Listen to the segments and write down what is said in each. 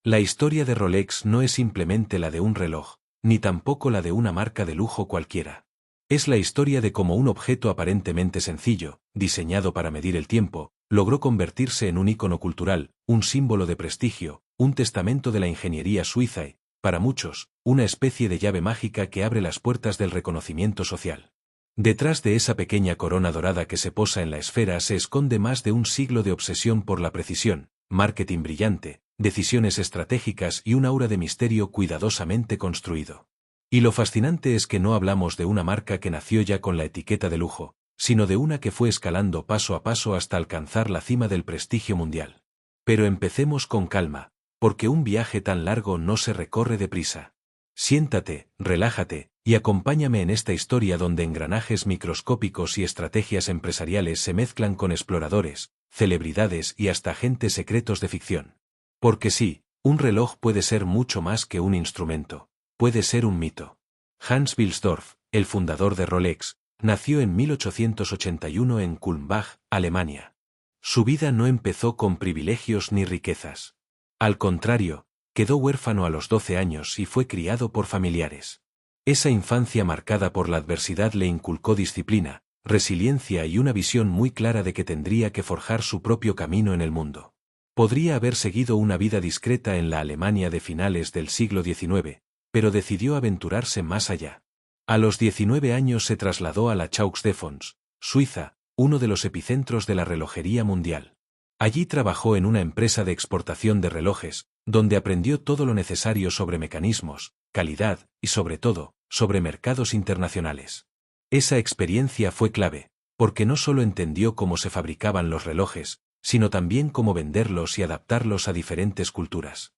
La historia de Rolex no es simplemente la de un reloj, ni tampoco la de una marca de lujo cualquiera. Es la historia de cómo un objeto aparentemente sencillo, diseñado para medir el tiempo, logró convertirse en un ícono cultural, un símbolo de prestigio, un testamento de la ingeniería suiza y, para muchos, una especie de llave mágica que abre las puertas del reconocimiento social. Detrás de esa pequeña corona dorada que se posa en la esfera se esconde más de un siglo de obsesión por la precisión, marketing brillante, decisiones estratégicas y un aura de misterio cuidadosamente construido. Y lo fascinante es que no hablamos de una marca que nació ya con la etiqueta de lujo, sino de una que fue escalando paso a paso hasta alcanzar la cima del prestigio mundial. Pero empecemos con calma, porque un viaje tan largo no se recorre deprisa. Siéntate, relájate, y acompáñame en esta historia donde engranajes microscópicos y estrategias empresariales se mezclan con exploradores, celebridades y hasta agentes secretos de ficción. Porque sí, un reloj puede ser mucho más que un instrumento. Puede ser un mito. Hans Wilsdorf, el fundador de Rolex, nació en 1881 en Kulmbach, Alemania. Su vida no empezó con privilegios ni riquezas. Al contrario, quedó huérfano a los 12 años y fue criado por familiares. Esa infancia marcada por la adversidad le inculcó disciplina, resiliencia y una visión muy clara de que tendría que forjar su propio camino en el mundo. Podría haber seguido una vida discreta en la Alemania de finales del siglo XIX, pero decidió aventurarse más allá. A los 19 años se trasladó a la Chaux de Fonds, Suiza, uno de los epicentros de la relojería mundial. Allí trabajó en una empresa de exportación de relojes, donde aprendió todo lo necesario sobre mecanismos, calidad y sobre todo, sobre mercados internacionales. Esa experiencia fue clave, porque no solo entendió cómo se fabricaban los relojes, sino también cómo venderlos y adaptarlos a diferentes culturas.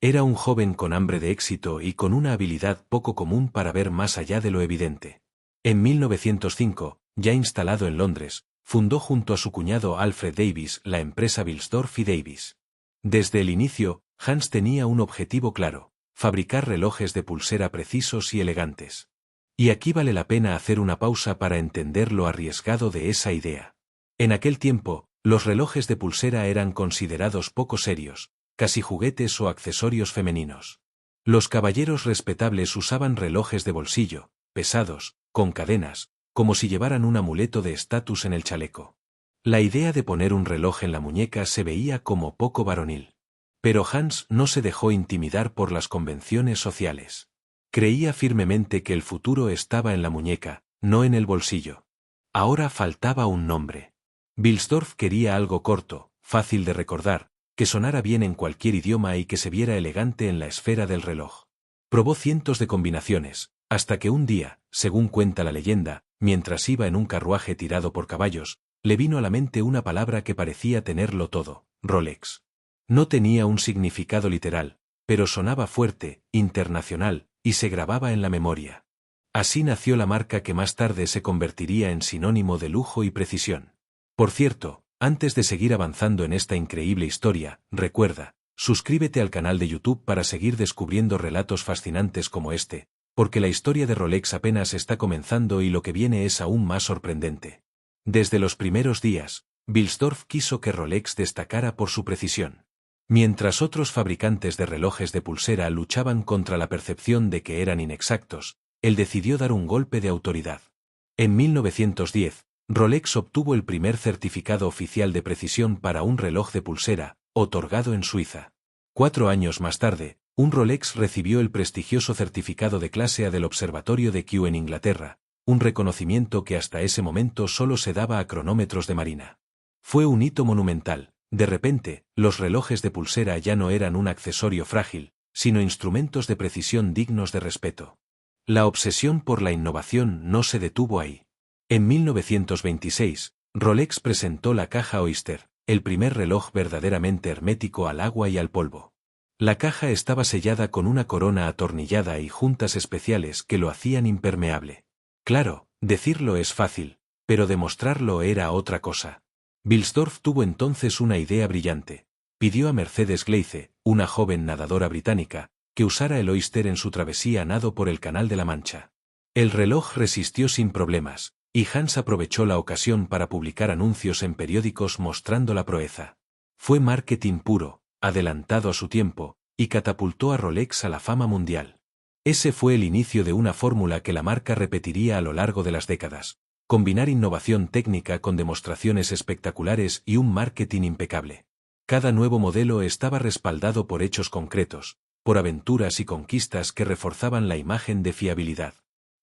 Era un joven con hambre de éxito y con una habilidad poco común para ver más allá de lo evidente. En 1905, ya instalado en Londres, fundó junto a su cuñado Alfred Davis la empresa Wilsdorf y Davis. Desde el inicio, Hans tenía un objetivo claro: fabricar relojes de pulsera precisos y elegantes. Y aquí vale la pena hacer una pausa para entender lo arriesgado de esa idea. En aquel tiempo, los relojes de pulsera eran considerados poco serios, casi juguetes o accesorios femeninos. Los caballeros respetables usaban relojes de bolsillo, pesados, con cadenas, como si llevaran un amuleto de estatus en el chaleco. La idea de poner un reloj en la muñeca se veía como poco varonil. Pero Hans no se dejó intimidar por las convenciones sociales. Creía firmemente que el futuro estaba en la muñeca, no en el bolsillo. Ahora faltaba un nombre. Wilsdorf quería algo corto, fácil de recordar, que sonara bien en cualquier idioma y que se viera elegante en la esfera del reloj. Probó cientos de combinaciones, hasta que un día, según cuenta la leyenda, mientras iba en un carruaje tirado por caballos, le vino a la mente una palabra que parecía tenerlo todo: Rolex. No tenía un significado literal, pero sonaba fuerte, internacional, y se grababa en la memoria. Así nació la marca que más tarde se convertiría en sinónimo de lujo y precisión. Por cierto, antes de seguir avanzando en esta increíble historia, recuerda, suscríbete al canal de YouTube para seguir descubriendo relatos fascinantes como este, porque la historia de Rolex apenas está comenzando y lo que viene es aún más sorprendente. Desde los primeros días, Wilsdorf quiso que Rolex destacara por su precisión. Mientras otros fabricantes de relojes de pulsera luchaban contra la percepción de que eran inexactos, él decidió dar un golpe de autoridad. En 1910, Rolex obtuvo el primer certificado oficial de precisión para un reloj de pulsera, otorgado en Suiza. 4 años más tarde, un Rolex recibió el prestigioso certificado de clase A del Observatorio de Kew en Inglaterra, un reconocimiento que hasta ese momento solo se daba a cronómetros de marina. Fue un hito monumental. De repente, los relojes de pulsera ya no eran un accesorio frágil, sino instrumentos de precisión dignos de respeto. La obsesión por la innovación no se detuvo ahí. En 1926, Rolex presentó la caja Oyster, el primer reloj verdaderamente hermético al agua y al polvo. La caja estaba sellada con una corona atornillada y juntas especiales que lo hacían impermeable. Claro, decirlo es fácil, pero demostrarlo era otra cosa. Wilsdorf tuvo entonces una idea brillante. Pidió a Mercedes Gleice, una joven nadadora británica, que usara el Oyster en su travesía a nado por el Canal de la Mancha. El reloj resistió sin problemas, y Hans aprovechó la ocasión para publicar anuncios en periódicos mostrando la proeza. Fue marketing puro, adelantado a su tiempo, y catapultó a Rolex a la fama mundial. Ese fue el inicio de una fórmula que la marca repetiría a lo largo de las décadas: combinar innovación técnica con demostraciones espectaculares y un marketing impecable. Cada nuevo modelo estaba respaldado por hechos concretos, por aventuras y conquistas que reforzaban la imagen de fiabilidad.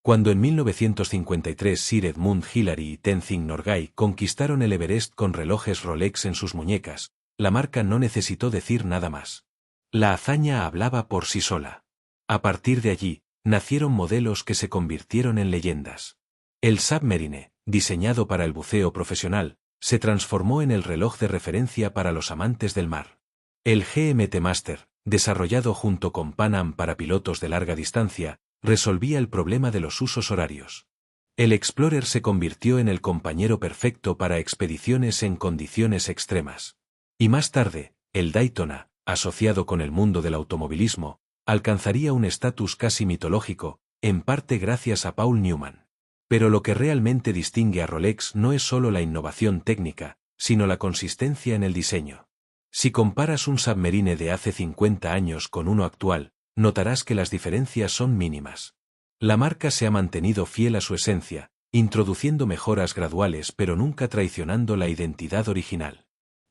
Cuando en 1953 Sir Edmund Hillary y Tenzing Norgay conquistaron el Everest con relojes Rolex en sus muñecas, la marca no necesitó decir nada más. La hazaña hablaba por sí sola. A partir de allí, nacieron modelos que se convirtieron en leyendas. El Submarine, diseñado para el buceo profesional, se transformó en el reloj de referencia para los amantes del mar. El GMT Master, desarrollado junto con Pan Am para pilotos de larga distancia, resolvía el problema de los usos horarios. El Explorer se convirtió en el compañero perfecto para expediciones en condiciones extremas. Y más tarde, el Daytona, asociado con el mundo del automovilismo, alcanzaría un estatus casi mitológico, en parte gracias a Paul Newman. Pero lo que realmente distingue a Rolex no es solo la innovación técnica, sino la consistencia en el diseño. Si comparas un Submarine de hace 50 años con uno actual, notarás que las diferencias son mínimas. La marca se ha mantenido fiel a su esencia, introduciendo mejoras graduales pero nunca traicionando la identidad original.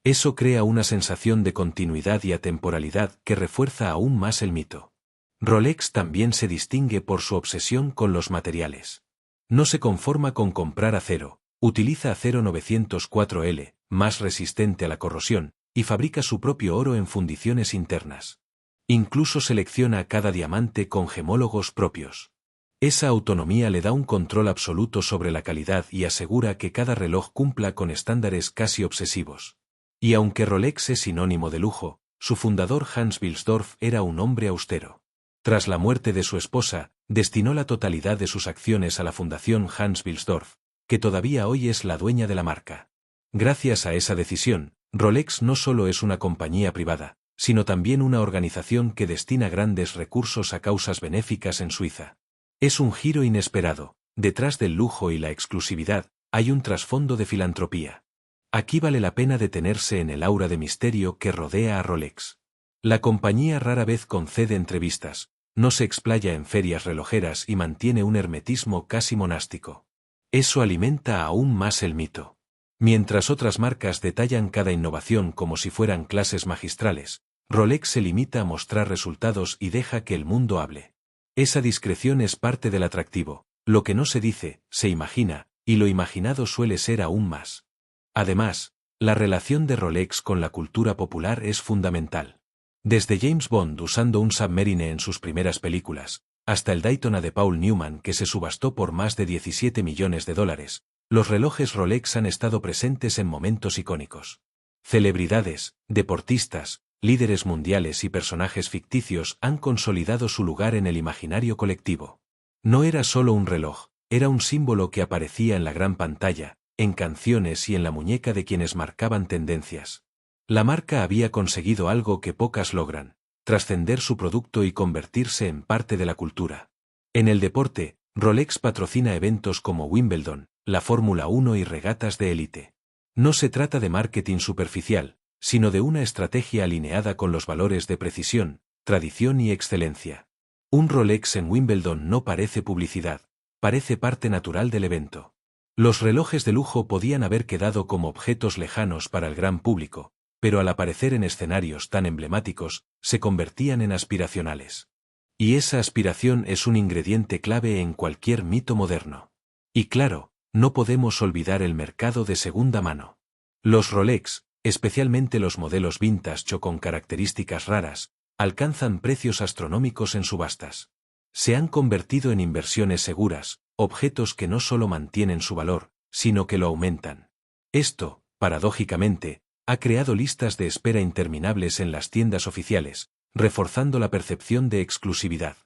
Eso crea una sensación de continuidad y atemporalidad que refuerza aún más el mito. Rolex también se distingue por su obsesión con los materiales. No se conforma con comprar acero, utiliza acero 904L, más resistente a la corrosión, y fabrica su propio oro en fundiciones internas. Incluso selecciona cada diamante con gemólogos propios. Esa autonomía le da un control absoluto sobre la calidad y asegura que cada reloj cumpla con estándares casi obsesivos. Y aunque Rolex es sinónimo de lujo, su fundador Hans Wilsdorf era un hombre austero. Tras la muerte de su esposa, destinó la totalidad de sus acciones a la Fundación Hans Wilsdorf, que todavía hoy es la dueña de la marca. Gracias a esa decisión, Rolex no solo es una compañía privada, sino también una organización que destina grandes recursos a causas benéficas en Suiza. Es un giro inesperado. Detrás del lujo y la exclusividad, hay un trasfondo de filantropía. Aquí vale la pena detenerse en el aura de misterio que rodea a Rolex. La compañía rara vez concede entrevistas, no se explaya en ferias relojeras y mantiene un hermetismo casi monástico. Eso alimenta aún más el mito. Mientras otras marcas detallan cada innovación como si fueran clases magistrales, Rolex se limita a mostrar resultados y deja que el mundo hable. Esa discreción es parte del atractivo. Lo que no se dice, se imagina, y lo imaginado suele ser aún más. Además, la relación de Rolex con la cultura popular es fundamental. Desde James Bond usando un Submarine en sus primeras películas, hasta el Daytona de Paul Newman que se subastó por más de 17 millones de dólares, los relojes Rolex han estado presentes en momentos icónicos. Celebridades, deportistas, líderes mundiales y personajes ficticios han consolidado su lugar en el imaginario colectivo. No era solo un reloj, era un símbolo que aparecía en la gran pantalla, en canciones y en la muñeca de quienes marcaban tendencias. La marca había conseguido algo que pocas logran: trascender su producto y convertirse en parte de la cultura. En el deporte, Rolex patrocina eventos como Wimbledon, la Fórmula 1 y regatas de élite. No se trata de marketing superficial, sino de una estrategia alineada con los valores de precisión, tradición y excelencia. Un Rolex en Wimbledon no parece publicidad, parece parte natural del evento. Los relojes de lujo podían haber quedado como objetos lejanos para el gran público, pero al aparecer en escenarios tan emblemáticos, se convertían en aspiracionales. Y esa aspiración es un ingrediente clave en cualquier mito moderno. Y claro, no podemos olvidar el mercado de segunda mano. Los Rolex, especialmente los modelos vintage o con características raras, alcanzan precios astronómicos en subastas. Se han convertido en inversiones seguras, objetos que no solo mantienen su valor, sino que lo aumentan. Esto, paradójicamente, ha creado listas de espera interminables en las tiendas oficiales, reforzando la percepción de exclusividad.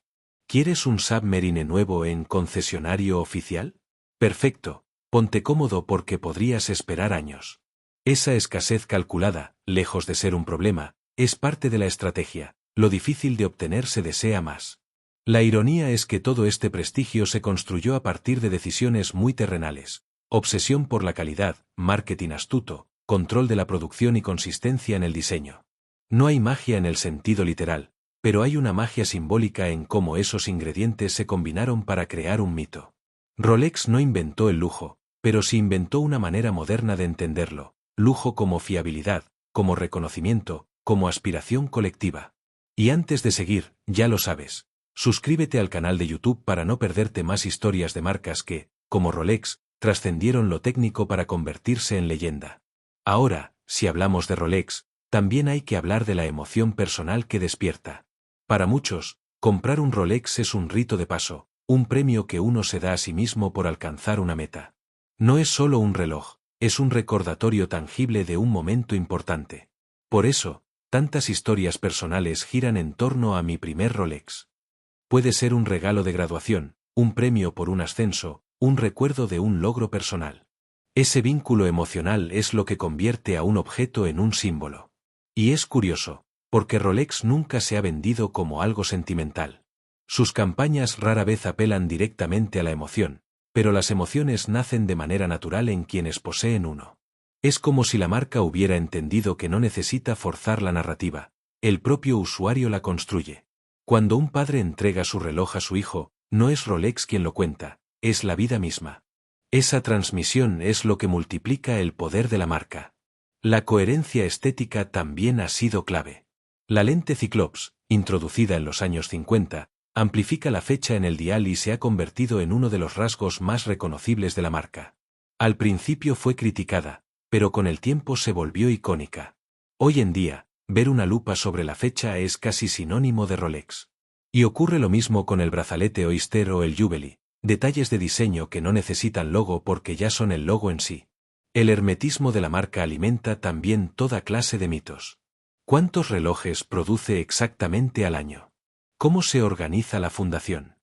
¿Quieres un Submarine nuevo en concesionario oficial? Perfecto, ponte cómodo porque podrías esperar años. Esa escasez calculada, lejos de ser un problema, es parte de la estrategia. Lo difícil de obtener se desea más. La ironía es que todo este prestigio se construyó a partir de decisiones muy terrenales: obsesión por la calidad, marketing astuto, control de la producción y consistencia en el diseño. No hay magia en el sentido literal, pero hay una magia simbólica en cómo esos ingredientes se combinaron para crear un mito. Rolex no inventó el lujo, pero sí inventó una manera moderna de entenderlo, lujo como fiabilidad, como reconocimiento, como aspiración colectiva. Y antes de seguir, ya lo sabes, suscríbete al canal de YouTube para no perderte más historias de marcas que, como Rolex, trascendieron lo técnico para convertirse en leyenda. Ahora, si hablamos de Rolex, también hay que hablar de la emoción personal que despierta. Para muchos, comprar un Rolex es un rito de paso, un premio que uno se da a sí mismo por alcanzar una meta. No es solo un reloj, es un recordatorio tangible de un momento importante. Por eso, tantas historias personales giran en torno a mi primer Rolex. Puede ser un regalo de graduación, un premio por un ascenso, un recuerdo de un logro personal. Ese vínculo emocional es lo que convierte a un objeto en un símbolo. Y es curioso, porque Rolex nunca se ha vendido como algo sentimental. Sus campañas rara vez apelan directamente a la emoción, pero las emociones nacen de manera natural en quienes poseen uno. Es como si la marca hubiera entendido que no necesita forzar la narrativa, el propio usuario la construye. Cuando un padre entrega su reloj a su hijo, no es Rolex quien lo cuenta, es la vida misma. Esa transmisión es lo que multiplica el poder de la marca. La coherencia estética también ha sido clave. La lente Cyclops, introducida en los años 50, amplifica la fecha en el dial y se ha convertido en uno de los rasgos más reconocibles de la marca. Al principio fue criticada, pero con el tiempo se volvió icónica. Hoy en día, ver una lupa sobre la fecha es casi sinónimo de Rolex. Y ocurre lo mismo con el brazalete Oyster o el Jubilee, detalles de diseño que no necesitan logo porque ya son el logo en sí. El hermetismo de la marca alimenta también toda clase de mitos. ¿Cuántos relojes produce exactamente al año? ¿Cómo se organiza la fundación?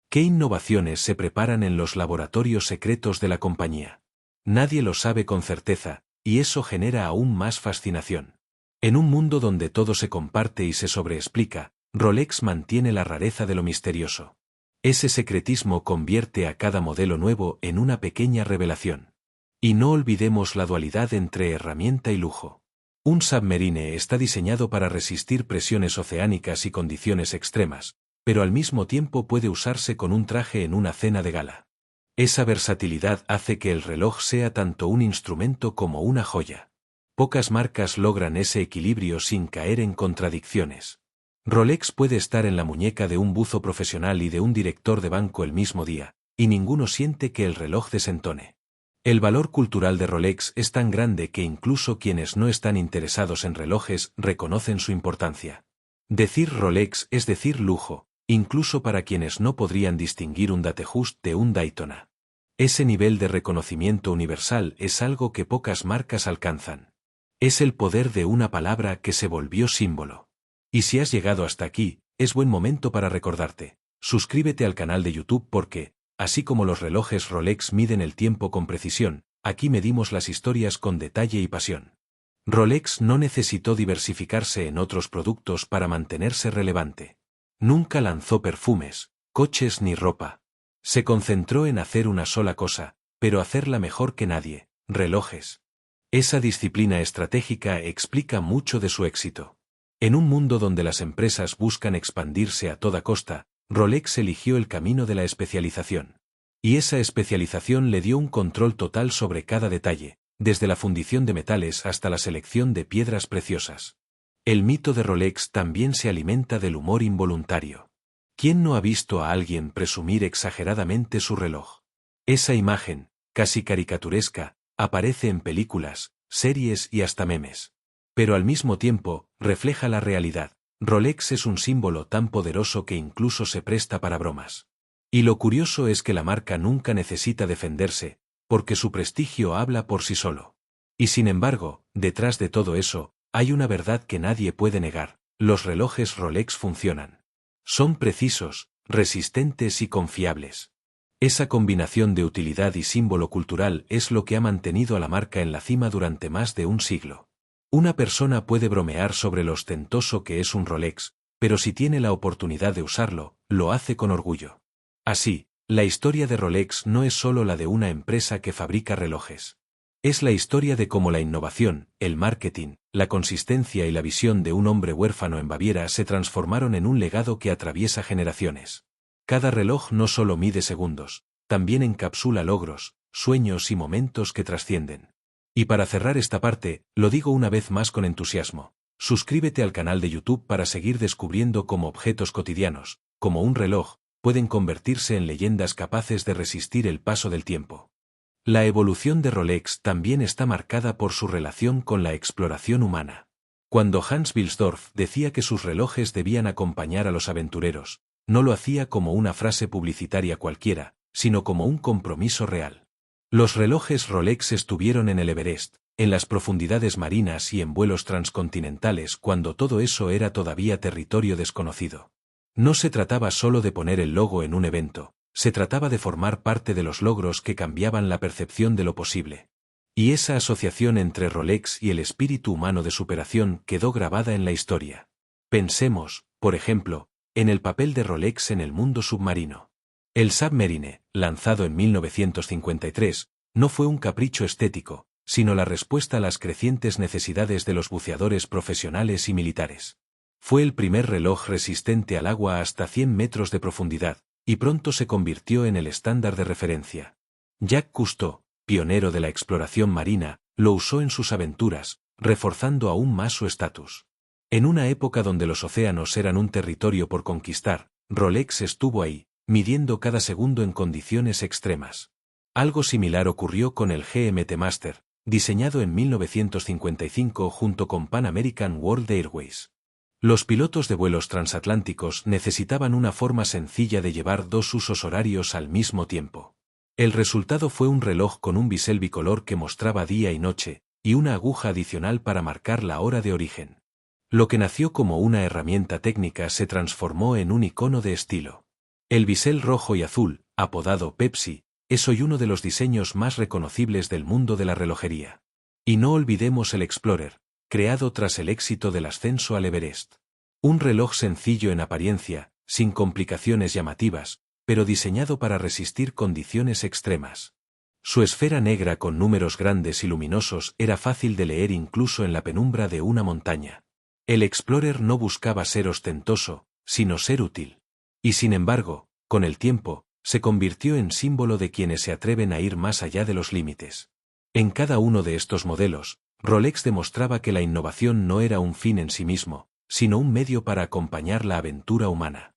¿Qué innovaciones se preparan en los laboratorios secretos de la compañía? Nadie lo sabe con certeza, y eso genera aún más fascinación. En un mundo donde todo se comparte y se sobreexplica, Rolex mantiene la rareza de lo misterioso. Ese secretismo convierte a cada modelo nuevo en una pequeña revelación. Y no olvidemos la dualidad entre herramienta y lujo. Un Submarine está diseñado para resistir presiones oceánicas y condiciones extremas, pero al mismo tiempo puede usarse con un traje en una cena de gala. Esa versatilidad hace que el reloj sea tanto un instrumento como una joya. Pocas marcas logran ese equilibrio sin caer en contradicciones. Rolex puede estar en la muñeca de un buzo profesional y de un director de banco el mismo día, y ninguno siente que el reloj desentone. El valor cultural de Rolex es tan grande que incluso quienes no están interesados en relojes reconocen su importancia. Decir Rolex es decir lujo, incluso para quienes no podrían distinguir un Datejust de un Daytona. Ese nivel de reconocimiento universal es algo que pocas marcas alcanzan. Es el poder de una palabra que se volvió símbolo. Y si has llegado hasta aquí, es buen momento para recordarte. Suscríbete al canal de YouTube porque, así como los relojes Rolex miden el tiempo con precisión, aquí medimos las historias con detalle y pasión. Rolex no necesitó diversificarse en otros productos para mantenerse relevante. Nunca lanzó perfumes, coches ni ropa. Se concentró en hacer una sola cosa, pero hacerla mejor que nadie, relojes. Esa disciplina estratégica explica mucho de su éxito. En un mundo donde las empresas buscan expandirse a toda costa, Rolex eligió el camino de la especialización. Y esa especialización le dio un control total sobre cada detalle, desde la fundición de metales hasta la selección de piedras preciosas. El mito de Rolex también se alimenta del humor involuntario. ¿Quién no ha visto a alguien presumir exageradamente su reloj? Esa imagen, casi caricaturesca, aparece en películas, series y hasta memes. Pero al mismo tiempo, refleja la realidad. Rolex es un símbolo tan poderoso que incluso se presta para bromas. Y lo curioso es que la marca nunca necesita defenderse, porque su prestigio habla por sí solo. Y sin embargo, detrás de todo eso, hay una verdad que nadie puede negar: los relojes Rolex funcionan. Son precisos, resistentes y confiables. Esa combinación de utilidad y símbolo cultural es lo que ha mantenido a la marca en la cima durante más de un siglo. Una persona puede bromear sobre lo ostentoso que es un Rolex, pero si tiene la oportunidad de usarlo, lo hace con orgullo. Así, la historia de Rolex no es solo la de una empresa que fabrica relojes. Es la historia de cómo la innovación, el marketing, la consistencia y la visión de un hombre huérfano en Baviera se transformaron en un legado que atraviesa generaciones. Cada reloj no solo mide segundos, también encapsula logros, sueños y momentos que trascienden. Y para cerrar esta parte, lo digo una vez más con entusiasmo. Suscríbete al canal de YouTube para seguir descubriendo cómo objetos cotidianos, como un reloj, pueden convertirse en leyendas capaces de resistir el paso del tiempo. La evolución de Rolex también está marcada por su relación con la exploración humana. Cuando Hans Wilsdorf decía que sus relojes debían acompañar a los aventureros, no lo hacía como una frase publicitaria cualquiera, sino como un compromiso real. Los relojes Rolex estuvieron en el Everest, en las profundidades marinas y en vuelos transcontinentales cuando todo eso era todavía territorio desconocido. No se trataba solo de poner el logo en un evento, se trataba de formar parte de los logros que cambiaban la percepción de lo posible. Y esa asociación entre Rolex y el espíritu humano de superación quedó grabada en la historia. Pensemos, por ejemplo, en el papel de Rolex en el mundo submarino. El Submarine, lanzado en 1953, no fue un capricho estético, sino la respuesta a las crecientes necesidades de los buceadores profesionales y militares. Fue el primer reloj resistente al agua hasta 100 metros de profundidad, y pronto se convirtió en el estándar de referencia. Jacques Cousteau, pionero de la exploración marina, lo usó en sus aventuras, reforzando aún más su estatus. En una época donde los océanos eran un territorio por conquistar, Rolex estuvo ahí, midiendo cada segundo en condiciones extremas. Algo similar ocurrió con el GMT Master, diseñado en 1955 junto con Pan American World Airways. Los pilotos de vuelos transatlánticos necesitaban una forma sencilla de llevar dos usos horarios al mismo tiempo. El resultado fue un reloj con un bisel bicolor que mostraba día y noche, y una aguja adicional para marcar la hora de origen. Lo que nació como una herramienta técnica se transformó en un icono de estilo. El bisel rojo y azul, apodado Pepsi, es hoy uno de los diseños más reconocibles del mundo de la relojería. Y no olvidemos el Explorer, creado tras el éxito del ascenso al Everest. Un reloj sencillo en apariencia, sin complicaciones llamativas, pero diseñado para resistir condiciones extremas. Su esfera negra con números grandes y luminosos era fácil de leer incluso en la penumbra de una montaña. El Explorer no buscaba ser ostentoso, sino ser útil. Y sin embargo, con el tiempo, se convirtió en símbolo de quienes se atreven a ir más allá de los límites. En cada uno de estos modelos, Rolex demostraba que la innovación no era un fin en sí mismo, sino un medio para acompañar la aventura humana.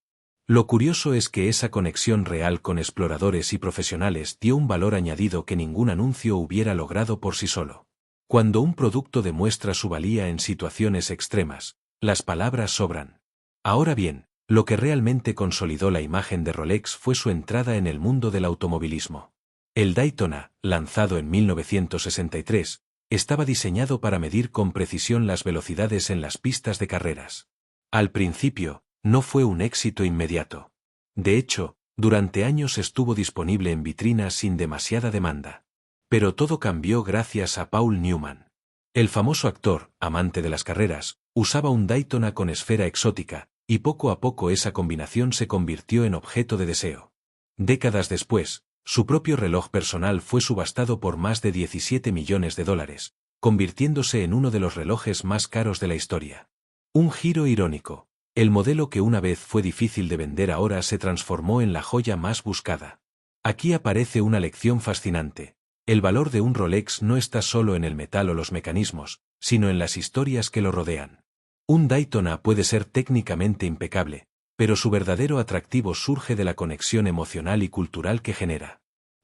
Lo curioso es que esa conexión real con exploradores y profesionales dio un valor añadido que ningún anuncio hubiera logrado por sí solo. Cuando un producto demuestra su valía en situaciones extremas, las palabras sobran. Ahora bien, lo que realmente consolidó la imagen de Rolex fue su entrada en el mundo del automovilismo. El Daytona, lanzado en 1963, estaba diseñado para medir con precisión las velocidades en las pistas de carreras. Al principio, no fue un éxito inmediato. De hecho, durante años estuvo disponible en vitrinas sin demasiada demanda. Pero todo cambió gracias a Paul Newman. El famoso actor, amante de las carreras, usaba un Daytona con esfera exótica, y poco a poco esa combinación se convirtió en objeto de deseo. Décadas después, su propio reloj personal fue subastado por más de 17 millones de dólares, convirtiéndose en uno de los relojes más caros de la historia. Un giro irónico. El modelo que una vez fue difícil de vender ahora se transformó en la joya más buscada. Aquí aparece una lección fascinante. El valor de un Rolex no está solo en el metal o los mecanismos, sino en las historias que lo rodean. Un Daytona puede ser técnicamente impecable, pero su verdadero atractivo surge de la conexión emocional y cultural que genera.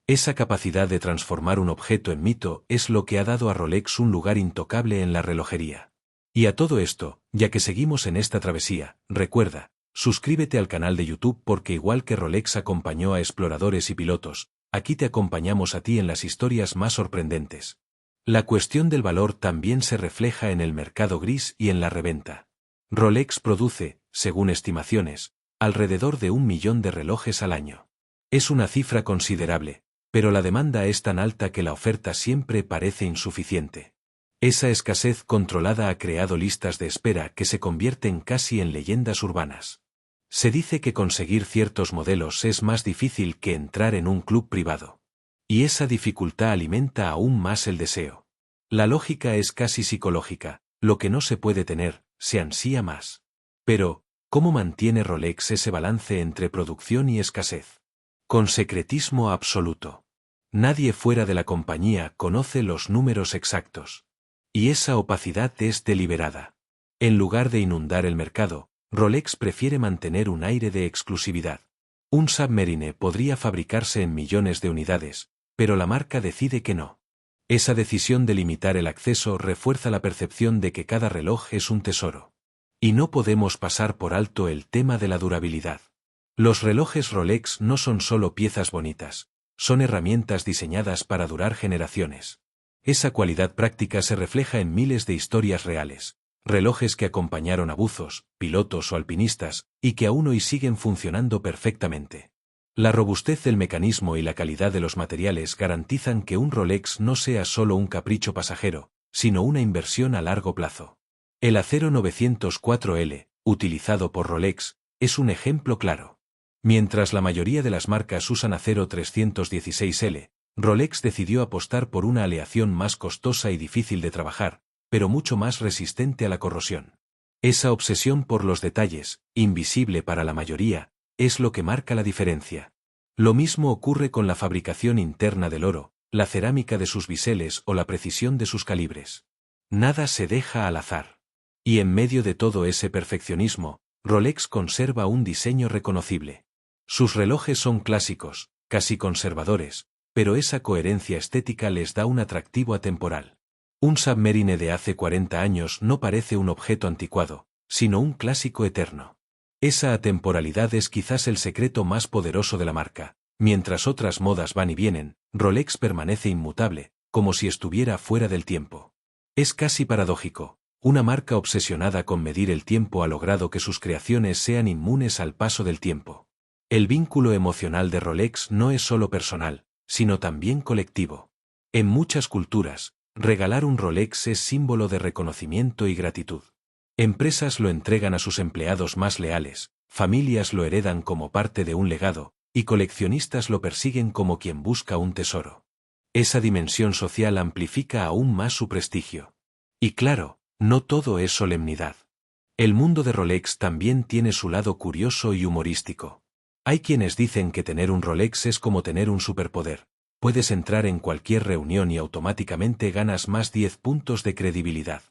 Esa capacidad de transformar un objeto en mito es lo que ha dado a Rolex un lugar intocable en la relojería. Y a todo esto, ya que seguimos en esta travesía, recuerda, suscríbete al canal de YouTube porque igual que Rolex acompañó a exploradores y pilotos, aquí te acompañamos a ti en las historias más sorprendentes. La cuestión del valor también se refleja en el mercado gris y en la reventa. Rolex produce, según estimaciones, alrededor de 1 millón de relojes al año. Es una cifra considerable, pero la demanda es tan alta que la oferta siempre parece insuficiente. Esa escasez controlada ha creado listas de espera que se convierten casi en leyendas urbanas. Se dice que conseguir ciertos modelos es más difícil que entrar en un club privado. Y esa dificultad alimenta aún más el deseo. La lógica es casi psicológica, lo que no se puede tener, se ansía más. Pero, ¿cómo mantiene Rolex ese balance entre producción y escasez? Con secretismo absoluto. Nadie fuera de la compañía conoce los números exactos. Y esa opacidad es deliberada. En lugar de inundar el mercado, Rolex prefiere mantener un aire de exclusividad. Un Submarine podría fabricarse en millones de unidades, pero la marca decide que no. Esa decisión de limitar el acceso refuerza la percepción de que cada reloj es un tesoro. Y no podemos pasar por alto el tema de la durabilidad. Los relojes Rolex no son solo piezas bonitas, son herramientas diseñadas para durar generaciones. Esa cualidad práctica se refleja en miles de historias reales, relojes que acompañaron a buzos, pilotos o alpinistas, y que aún hoy siguen funcionando perfectamente. La robustez del mecanismo y la calidad de los materiales garantizan que un Rolex no sea solo un capricho pasajero, sino una inversión a largo plazo. El acero 904L, utilizado por Rolex, es un ejemplo claro. Mientras la mayoría de las marcas usan acero 316L, Rolex decidió apostar por una aleación más costosa y difícil de trabajar, pero mucho más resistente a la corrosión. Esa obsesión por los detalles, invisible para la mayoría, es lo que marca la diferencia. Lo mismo ocurre con la fabricación interna del oro, la cerámica de sus biseles o la precisión de sus calibres. Nada se deja al azar. Y en medio de todo ese perfeccionismo, Rolex conserva un diseño reconocible. Sus relojes son clásicos, casi conservadores, pero esa coherencia estética les da un atractivo atemporal. Un Submarine de hace 40 años no parece un objeto anticuado, sino un clásico eterno. Esa atemporalidad es quizás el secreto más poderoso de la marca. Mientras otras modas van y vienen, Rolex permanece inmutable, como si estuviera fuera del tiempo. Es casi paradójico. Una marca obsesionada con medir el tiempo ha logrado que sus creaciones sean inmunes al paso del tiempo. El vínculo emocional de Rolex no es solo personal, sino también colectivo. En muchas culturas, regalar un Rolex es símbolo de reconocimiento y gratitud. Empresas lo entregan a sus empleados más leales, familias lo heredan como parte de un legado, y coleccionistas lo persiguen como quien busca un tesoro. Esa dimensión social amplifica aún más su prestigio. Y claro, no todo es solemnidad. El mundo de Rolex también tiene su lado curioso y humorístico. Hay quienes dicen que tener un Rolex es como tener un superpoder. Puedes entrar en cualquier reunión y automáticamente ganas más 10 puntos de credibilidad.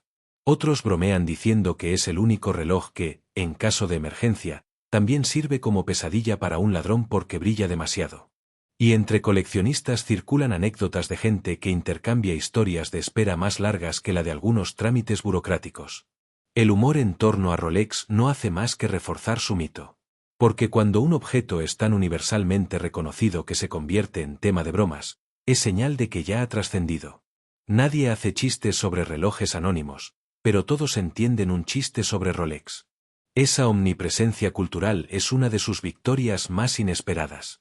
Otros bromean diciendo que es el único reloj que, en caso de emergencia, también sirve como pesadilla para un ladrón porque brilla demasiado. Y entre coleccionistas circulan anécdotas de gente que intercambia historias de espera más largas que la de algunos trámites burocráticos. El humor en torno a Rolex no hace más que reforzar su mito. Porque cuando un objeto es tan universalmente reconocido que se convierte en tema de bromas, es señal de que ya ha trascendido. Nadie hace chistes sobre relojes anónimos, pero todos entienden un chiste sobre Rolex. Esa omnipresencia cultural es una de sus victorias más inesperadas.